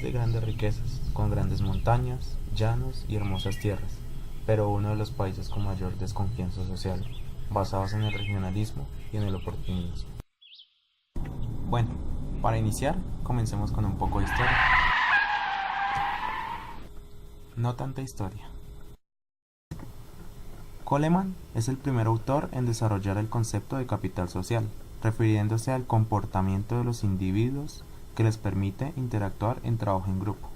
país de grandes riquezas, con grandes montañas, llanos y hermosas tierras, pero uno de los países con mayor desconfianza social, basados en el regionalismo y en el oportunismo. Bueno, para iniciar, comencemos con un poco de historia. No tanta historia. Coleman es el primer autor en desarrollar el concepto de capital social, refiriéndose al comportamiento de los individuos que les permite interactuar en trabajo en grupo.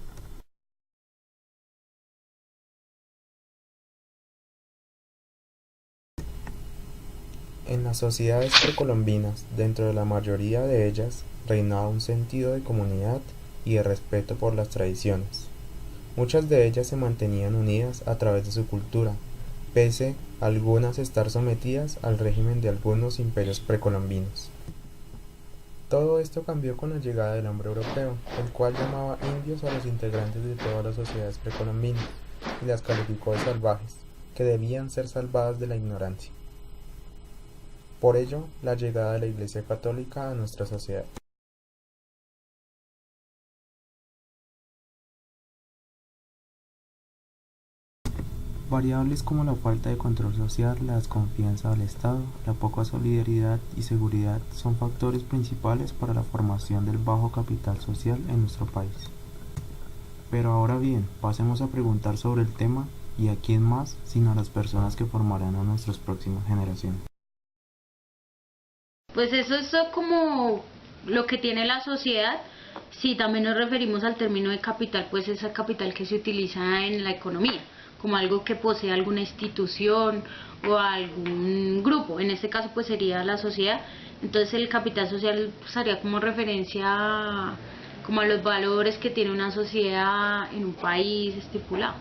En las sociedades precolombinas, dentro de la mayoría de ellas, reinaba un sentido de comunidad y de respeto por las tradiciones. Muchas de ellas se mantenían unidas a través de su cultura, pese a algunas estar sometidas al régimen de algunos imperios precolombinos. Todo esto cambió con la llegada del hombre europeo, el cual llamaba indios a los integrantes de todas las sociedades precolombinas y las calificó de salvajes, que debían ser salvadas de la ignorancia. Por ello, la llegada de la Iglesia Católica a nuestra sociedad. Variables como la falta de control social, la desconfianza del Estado, la poca solidaridad y seguridad son factores principales para la formación del bajo capital social en nuestro país. Pero ahora bien, pasemos a preguntar sobre el tema y a quién más, sino a las personas que formarán a nuestras próximas generaciones. Pues eso es como lo que tiene la sociedad. Si también nos referimos al término de capital, pues es el capital que se utiliza en la economía, como algo que posee alguna institución o algún grupo. En este caso pues sería la sociedad. Entonces el capital social pues, haría como referencia como a los valores que tiene una sociedad en un país estipulado.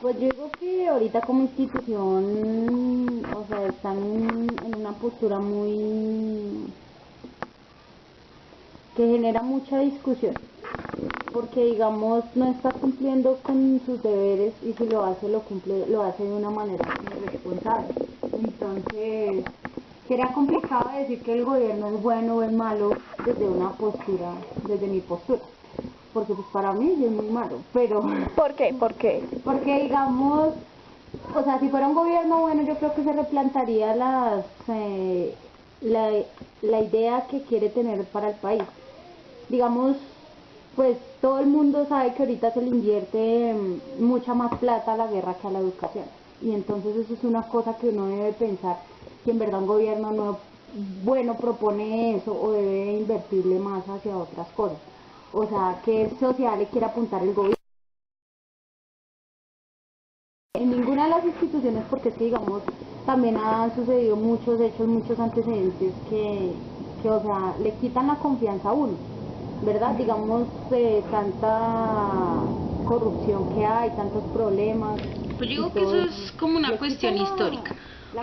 Pues yo digo que ahorita como institución, o sea, están en una postura muy que genera mucha discusión, porque digamos no está cumpliendo con sus deberes y si lo hace, lo cumple, lo hace de una manera irresponsable. Entonces, sería complicado decir que el gobierno es bueno o es malo desde una postura, desde mi postura. Porque pues para mí sí es muy malo, pero... ¿Por qué? ¿Por qué? Porque digamos, o sea, si fuera un gobierno bueno yo creo que se replantaría la idea que quiere tener para el país. Digamos, pues todo el mundo sabe que ahorita se le invierte mucha más plata a la guerra que a la educación. Y entonces eso es una cosa que uno debe pensar, que en verdad un gobierno no bueno propone eso o debe invertirle más hacia otras cosas. O sea, ¿qué sociedad le quiere apuntar el gobierno? En ninguna de las instituciones, porque es que digamos, también han sucedido muchos hechos, muchos antecedentes que o sea, le quitan la confianza a uno, ¿verdad? Digamos, tanta corrupción que hay, tantos problemas. Pues yo digo que eso es como una cuestión histórica,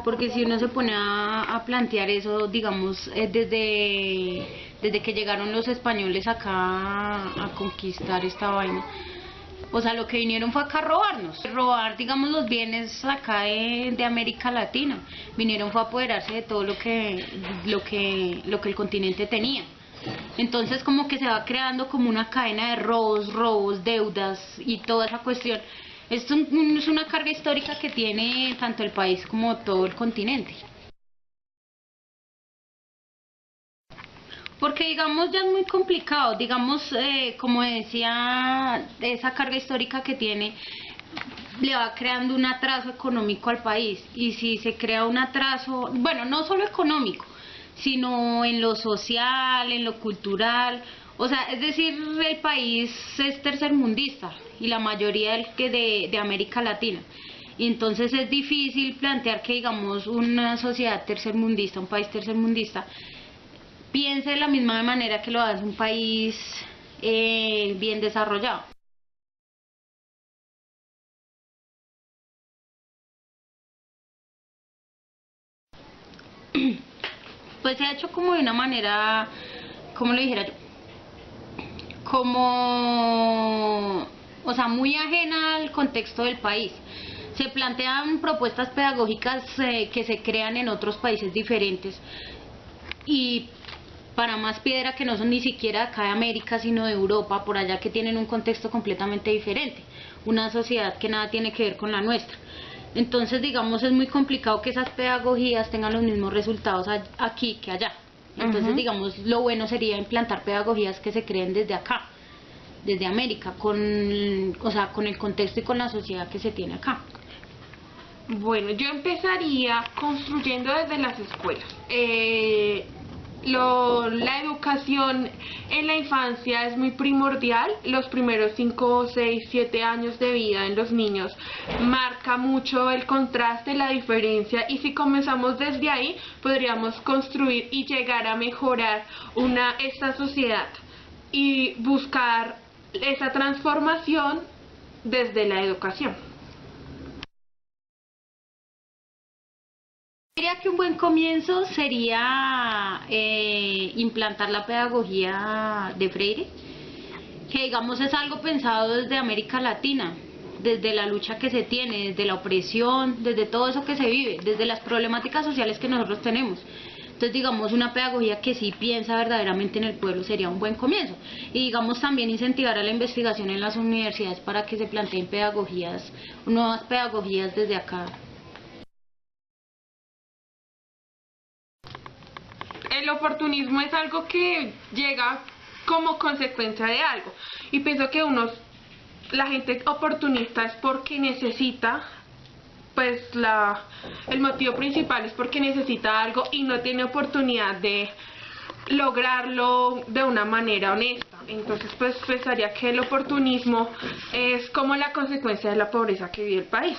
porque si uno se pone a plantear eso, digamos, desde que llegaron los españoles acá a conquistar esta vaina, o sea, lo que vinieron fue acá a robar, digamos, los bienes acá de América Latina, vinieron fue a apoderarse de todo lo que el continente tenía. Entonces como que se va creando como una cadena de robos, deudas y toda esa cuestión. Esto es una carga histórica que tiene tanto el país como todo el continente. Porque digamos ya es muy complicado, digamos, como decía, esa carga histórica que tiene le va creando un atraso económico al país. Y si se crea un atraso, bueno, no solo económico, sino en lo social, en lo cultural, o sea, es decir, el país es tercermundista y la mayoría de América Latina. Y entonces es difícil plantear que, digamos, una sociedad tercermundista, un país tercermundista, piense de la misma manera que lo hace un país bien desarrollado. Pues se ha hecho como de una manera, ¿cómo lo dijera yo? Como, o sea, muy ajena al contexto del país. Se plantean propuestas pedagógicas que se crean en otros países diferentes y para más piedra, que no son ni siquiera acá de América, sino de Europa, por allá, que tienen un contexto completamente diferente, una sociedad que nada tiene que ver con la nuestra. Entonces, digamos, es muy complicado que esas pedagogías tengan los mismos resultados aquí que allá. Entonces, digamos, lo bueno sería implantar pedagogías que se creen desde acá, desde América, o sea, con el contexto y con la sociedad que se tiene acá. Bueno, yo empezaría construyendo desde las escuelas. La educación en la infancia es muy primordial. Los primeros 5, 6, 7 años de vida en los niños marca mucho el contraste, la diferencia, y si comenzamos desde ahí podríamos construir y llegar a mejorar esta sociedad y buscar esa transformación desde la educación. Diría que un buen comienzo sería implantar la pedagogía de Freire, que digamos es algo pensado desde América Latina, desde la lucha que se tiene, desde la opresión, desde todo eso que se vive, desde las problemáticas sociales que nosotros tenemos. Entonces, digamos, una pedagogía que sí piensa verdaderamente en el pueblo sería un buen comienzo. Y digamos también incentivar a la investigación en las universidades para que se planteen pedagogías, nuevas pedagogías desde acá. El oportunismo es algo que llega como consecuencia de algo, y pienso que la gente oportunista es porque necesita, pues el motivo principal es porque necesita algo y no tiene oportunidad de lograrlo de una manera honesta. Entonces, pues pensaría que el oportunismo es como la consecuencia de la pobreza que vive el país.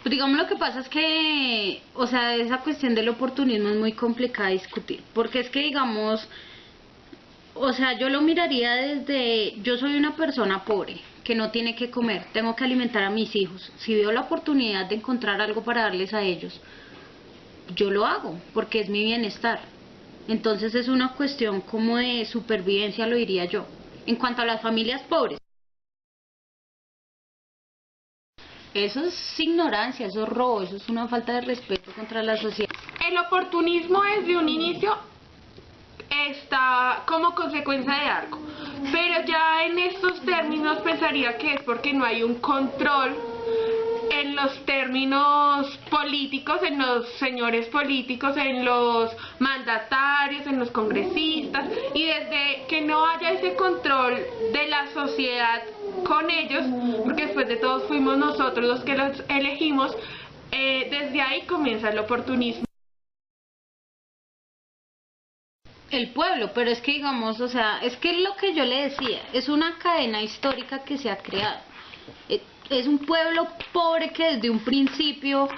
Pues digamos, lo que pasa es que, o sea, esa cuestión del oportunismo es muy complicada de discutir, porque es que, digamos, o sea, yo lo miraría yo soy una persona pobre que no tiene que comer, tengo que alimentar a mis hijos. Si veo la oportunidad de encontrar algo para darles a ellos, yo lo hago, porque es mi bienestar. Entonces es una cuestión como de supervivencia, lo diría yo. En cuanto a las familias pobres, eso es ignorancia, eso es robo, eso es una falta de respeto contra la sociedad. El oportunismo desde un inicio está como consecuencia de algo, pero ya en estos términos pensaría que es porque no hay un control en los términos políticos, en los señores políticos, en los mandatarios, en los congresistas, y desde que no haya ese control de la sociedad con ellos, porque después de todos fuimos nosotros los que los elegimos, desde ahí comienza el oportunismo. El pueblo, pero es que digamos, o sea, es que lo que yo le decía, es una cadena histórica que se ha creado. Es un pueblo pobre que desde un principio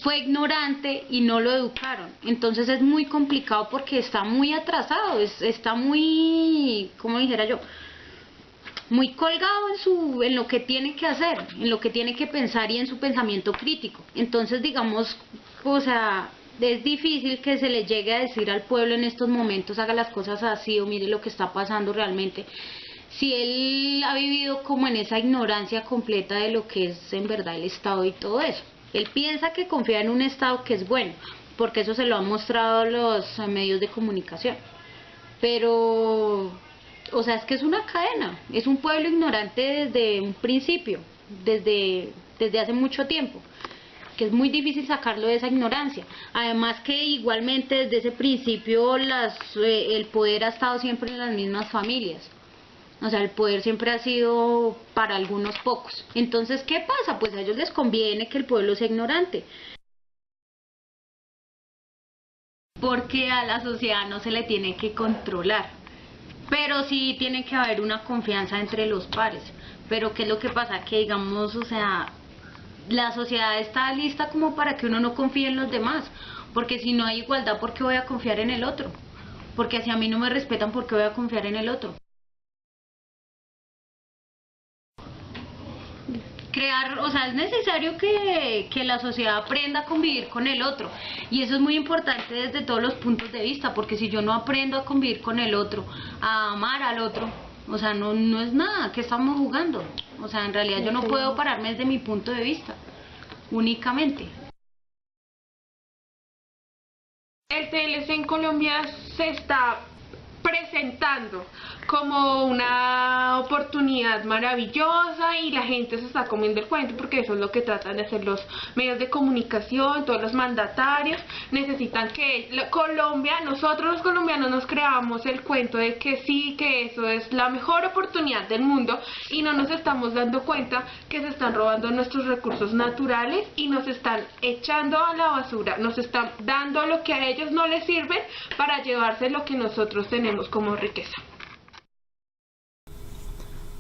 fue ignorante y no lo educaron. Entonces es muy complicado porque está muy atrasado, está muy, como dijera yo, muy colgado en lo que tiene que hacer, en lo que tiene que pensar y en su pensamiento crítico. Entonces, digamos, o sea, es difícil que se le llegue a decir al pueblo en estos momentos haga las cosas así o mire lo que está pasando realmente, si él ha vivido como en esa ignorancia completa de lo que es en verdad el Estado y todo eso. Él piensa que confía en un Estado que es bueno, porque eso se lo han mostrado los medios de comunicación. Pero, o sea, es que es una cadena, es un pueblo ignorante desde un principio, desde hace mucho tiempo, que es muy difícil sacarlo de esa ignorancia. Además que igualmente desde ese principio el poder ha estado siempre en las mismas familias. O sea, el poder siempre ha sido para algunos pocos. Entonces, ¿qué pasa? Pues a ellos les conviene que el pueblo sea ignorante. Porque a la sociedad no se le tiene que controlar. Pero sí tiene que haber una confianza entre los pares. Pero ¿qué es lo que pasa? Que digamos, o sea, la sociedad está lista como para que uno no confíe en los demás. Porque si no hay igualdad, ¿por qué voy a confiar en el otro? Porque si a mí no me respetan, ¿por qué voy a confiar en el otro? O sea, es necesario que la sociedad aprenda a convivir con el otro, y eso es muy importante desde todos los puntos de vista, porque si yo no aprendo a convivir con el otro, a amar al otro, o sea, no es nada, ¿qué estamos jugando? O sea, en realidad yo no puedo pararme desde mi punto de vista, únicamente. El TLC en Colombia se está presentando como una oportunidad maravillosa y la gente se está comiendo el cuento, porque eso es lo que tratan de hacer los medios de comunicación, todos los mandatarios. Necesitan que Colombia, nosotros los colombianos nos creamos el cuento de que sí, que eso es la mejor oportunidad del mundo, y no nos estamos dando cuenta que se están robando nuestros recursos naturales y nos están echando a la basura, nos están dando lo que a ellos no les sirve para llevarse lo que nosotros tenemos como riqueza.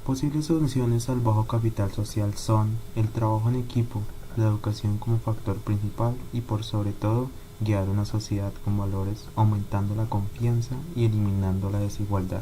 Posibles soluciones al bajo capital social son el trabajo en equipo, la educación como factor principal y por sobre todo guiar una sociedad con valores, aumentando la confianza y eliminando la desigualdad.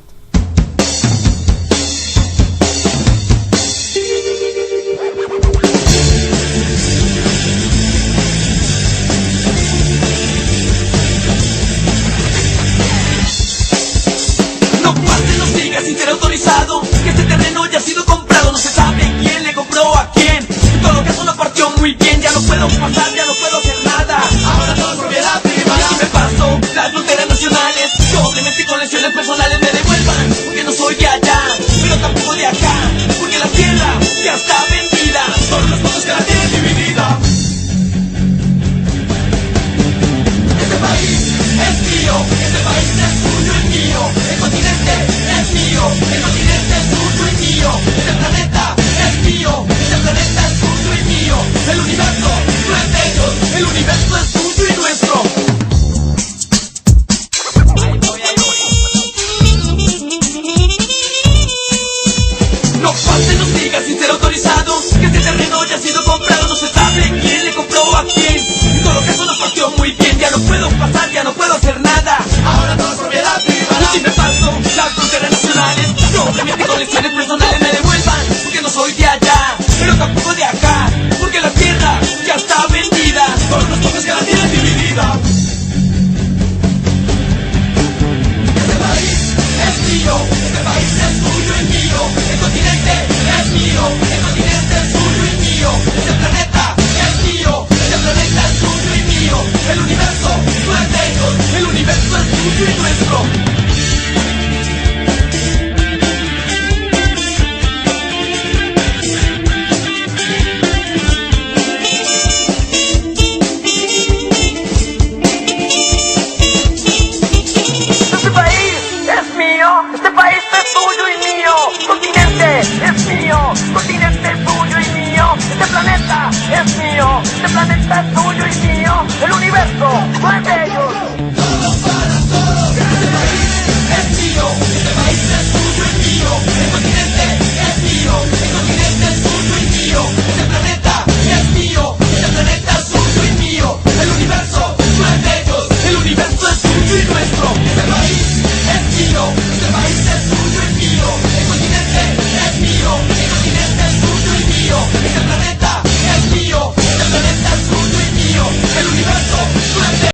No pase, no siga sin ser autorizado, que este terreno ya ha sido comprado, no se sabe quién le compró a quién. En todo caso no partió muy bien, ya no puedo pasar, ya no puedo hacer nada. Ahora todo es propiedad privada. Y me paso las fronteras nacionales, doblemente con lesiones personales me devuelvan, porque no soy de allá, pero tampoco de acá, porque la tierra ya está vendida, solo las cosas que la tienen dividida. Este país es mío, este país es tuyo y mío, el continente es mío, el continente es tuyo y mío, este planeta es mío, este planeta es tuyo y mío, el universo no es de ellos, el universo es tuyo y nuestro. No pase, no siga sin ser autorizado, que este terreno ya ha sido comprado, no se sabe quién le compró a quién. En todo caso no partió muy bien, ya no puedo pasar, ya no puedo hacer nada. Ahora todo es propiedad privada. Y si me paso las fronteras nacionales, doblemente con lesiones personales me devuelvan, porque no soy de allá, pero tampoco de acá, porque la tierra ya está vendida, todas las cosas que la tienen dividida. Este país es mío, este país es tuyo y mío, el continente es mío, el continente es tuyo y mío, este planeta es mío, este planeta es tuyo y mío, el universo no es de ellos, el universo es tuyo y nuestro. Este país es mío, este país es tuyo y mío, continente es mío, continente es tuyo y mío, este planeta es mío, este planeta es tuyo y mío, el universo no es de ellos. Todos para todos, este país es mío, este país es tuyo y mío, el continente es mío, el continente es tuyo y mío, este planeta es mío, este planeta es tuyo y mío, el universo no es de ellos, el universo es tuyo y nuestro. Este país es mío, este país es tuyo y mío, el continente es mío, el continente es tuyo y mío, este planeta es mío, este planeta es tuyo y mío, el universo no es de